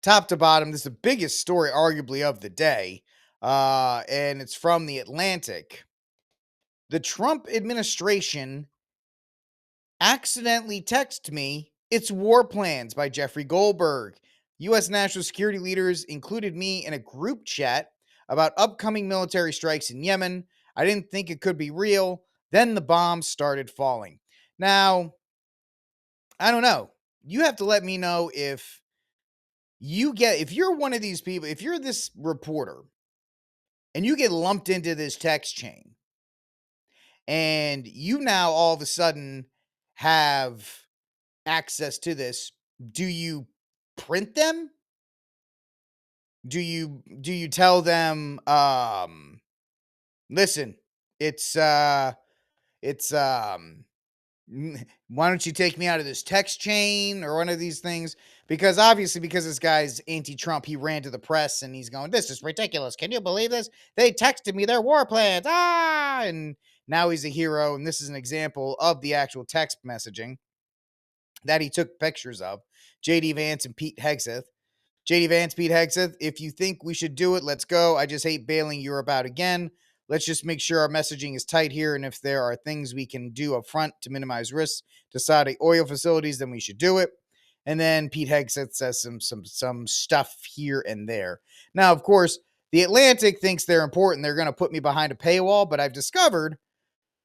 top to bottom, this is the biggest story, arguably, of the day, and it's from The Atlantic. The Trump administration accidentally texted me, "It's war plans," by Jeffrey Goldberg. U.S. national security leaders included me in a group chat about upcoming military strikes in Yemen. I didn't think it could be real. Then the bombs started falling. Now, I don't know. You have to let me know if if you're one of these people, if you're this reporter and you get lumped into this text chain and you now all of a sudden have access to this, do you print them? Do you tell them, listen, it's it's why don't you take me out of this text chain or one of these things? Because obviously, because this guy's anti-Trump, he ran to the press and he's going, "This is ridiculous. Can you believe this? They texted me their war plans." And now he's a hero. And this is an example of the actual text messaging that he took pictures of. JD Vance and Pete Hegseth. JD Vance, Pete Hegseth, if you think we should do it, let's go. I just hate bailing Europe out again. Let's just make sure our messaging is tight here. And if there are things we can do up front to minimize risks to Saudi oil facilities, then we should do it. And then Pete Hegseth says some stuff here and there. Now, of course, The Atlantic thinks they're important. They're going to put me behind a paywall, but I've discovered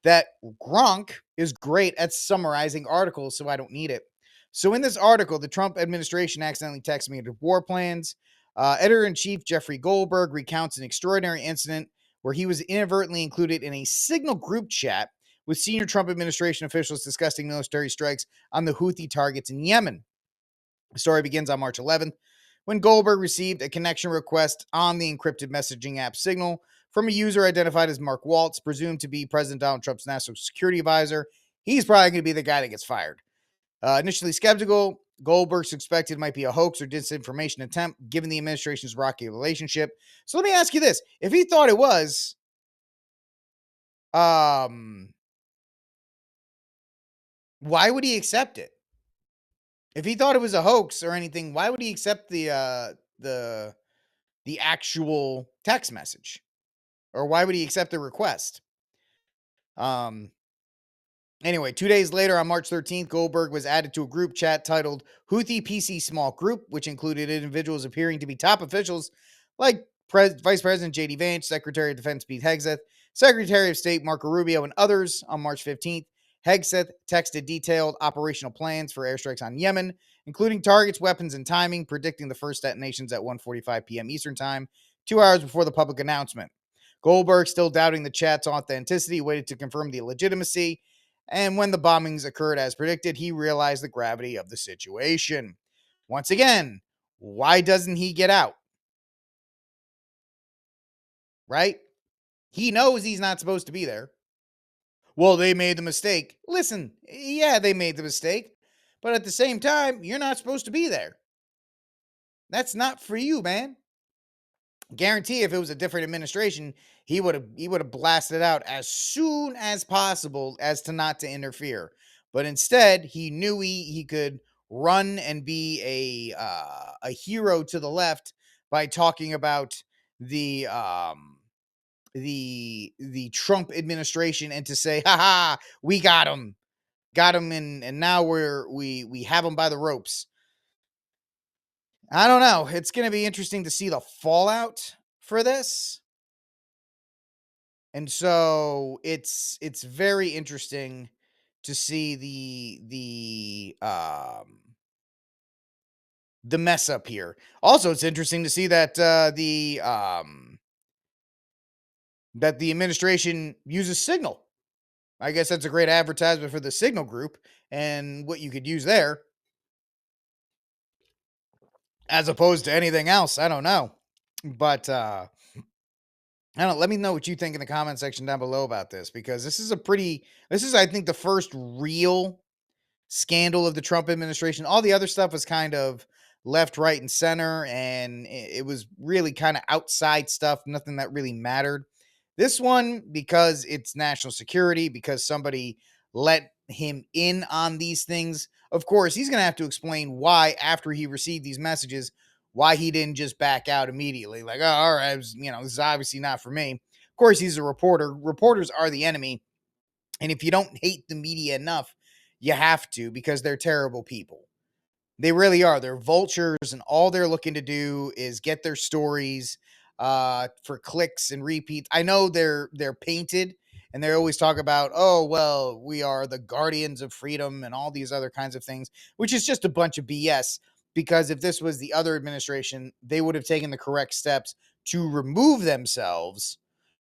that Gronk is great at summarizing articles, so I don't need it. So in this article, the Trump administration accidentally texted me into war plans. Editor-in-chief Jeffrey Goldberg recounts an extraordinary incident where he was inadvertently included in a Signal group chat with senior Trump administration officials discussing military strikes on the Houthi targets in Yemen. The story begins on March 11th when Goldberg received a connection request on the encrypted messaging app Signal from a user identified as Mark Waltz, presumed to be President Donald Trump's national security advisor. He's probably going to be the guy that gets fired. Initially skeptical, Goldberg suspected it might be a hoax or disinformation attempt, given the administration's rocky relationship. So let me ask you this. If he thought it was, why would he accept it? If he thought it was a hoax or anything, why would he accept the actual text message? Or why would he accept the request? Anyway, 2 days later, on March 13th, Goldberg was added to a group chat titled Houthi PC Small Group, which included individuals appearing to be top officials like Vice President J.D. Vance, Secretary of Defense Pete Hegseth, Secretary of State Marco Rubio, and others. On March 15th, Hegseth texted detailed operational plans for airstrikes on Yemen, including targets, weapons, and timing, predicting the first detonations at 1:45 p.m. Eastern Time, 2 hours before the public announcement. Goldberg, still doubting the chat's authenticity, waited to confirm the legitimacy. And when the bombings occurred as predicted, he realized the gravity of the situation. Once again, why doesn't he get out? Right? He knows he's not supposed to be there. Well, they made the mistake. Listen, yeah, they made the mistake. But at the same time, you're not supposed to be there. That's not for you, man. Guarantee if it was a different administration, he would have blasted out as soon as possible as to not to interfere. But instead, he knew he could run and be a hero to the left by talking about the Trump administration and to say, "Ha ha, we got him, and now we have him by the ropes." I don't know. It's going to be interesting to see the fallout for this. And so it's very interesting to see the mess up here. Also, it's interesting to see that that the administration uses Signal. I guess that's a great advertisement for the Signal group and what you could use there as opposed to anything else. I don't know. But I don't know. Let me know what you think in the comment section down below about this, because this is I think, the first real scandal of the Trump administration. All the other stuff was kind of left, right, and center, and it was really kind of outside stuff, nothing that really mattered. This one, because it's national security, because somebody let him in on these things, of course, he's going to have to explain why, after he received these messages, why he didn't just back out immediately. Like, oh, all right, this is obviously not for me. Of course, he's a reporter. Reporters are the enemy. And if you don't hate the media enough, you have to, because they're terrible people. They really are. They're vultures, and all they're looking to do is get their stories for clicks and repeats. I know they're painted, and they always talk about, oh well, we are the guardians of freedom and all these other kinds of things, which is just a bunch of BS. Because if this was the other administration, they would have taken the correct steps to remove themselves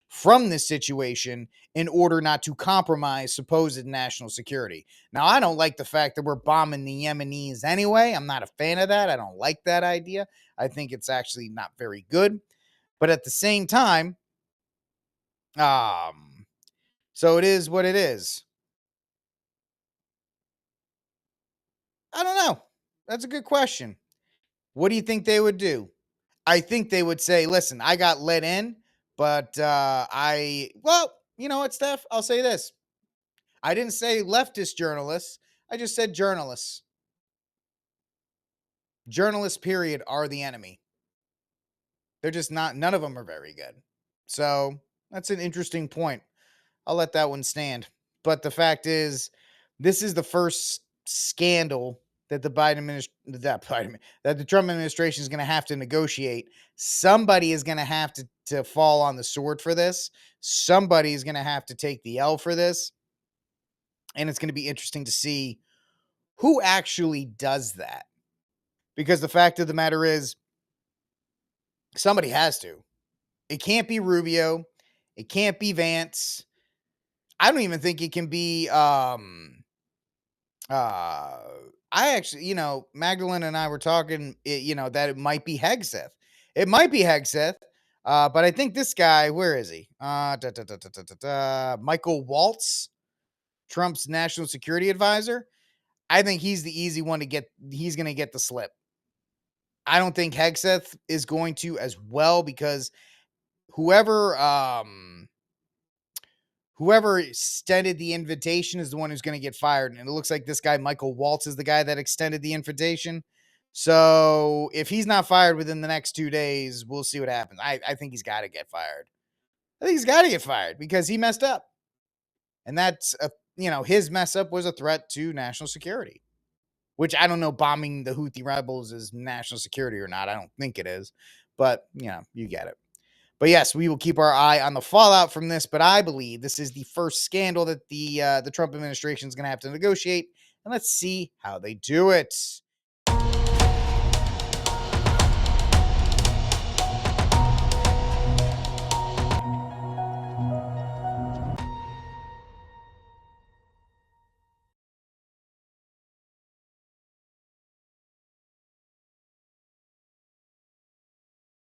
from this situation in order not to compromise supposed national security. Now, I don't like the fact that we're bombing the Yemenis anyway. I'm not a fan of that. I don't like that idea. I think it's actually not very good. But at the same time, so it is what it is. I don't know. That's a good question. What do you think they would do? I think they would say, listen, I got let in, but well, you know what, Steph? I'll say this. I didn't say leftist journalists. I just said journalists. Journalists, period, are the enemy. They're just not, none of them are very good. So that's an interesting point. I'll let that one stand. But the fact is, this is the first scandal that the that the Trump administration is going to have to negotiate. Somebody is going to have to fall on the sword for this. Somebody is going to have to take the L for this. And it's going to be interesting to see who actually does that. Because the fact of the matter is, somebody has to. It can't be Rubio. It can't be Vance. I don't even think it can be I actually, Magdalene and I were talking, that it might be Hegseth. It might be Hegseth. But I think this guy, where is he? Michael Waltz, Trump's national security advisor. I think he's the easy one to get. He's going to get the slip. I don't think Hegseth is going to as well, because whoever extended the invitation is the one who's going to get fired. And it looks like this guy, Michael Waltz, is the guy that extended the invitation. So if he's not fired within the next 2 days, we'll see what happens. I think he's got to get fired. I think he's got to get fired because he messed up. And that's, his mess up was a threat to national security, which I don't know, bombing the Houthi rebels is national security or not. I don't think it is, but you get it. But yes, we will keep our eye on the fallout from this. But I believe this is the first scandal that the Trump administration is going to have to negotiate, and let's see how they do it.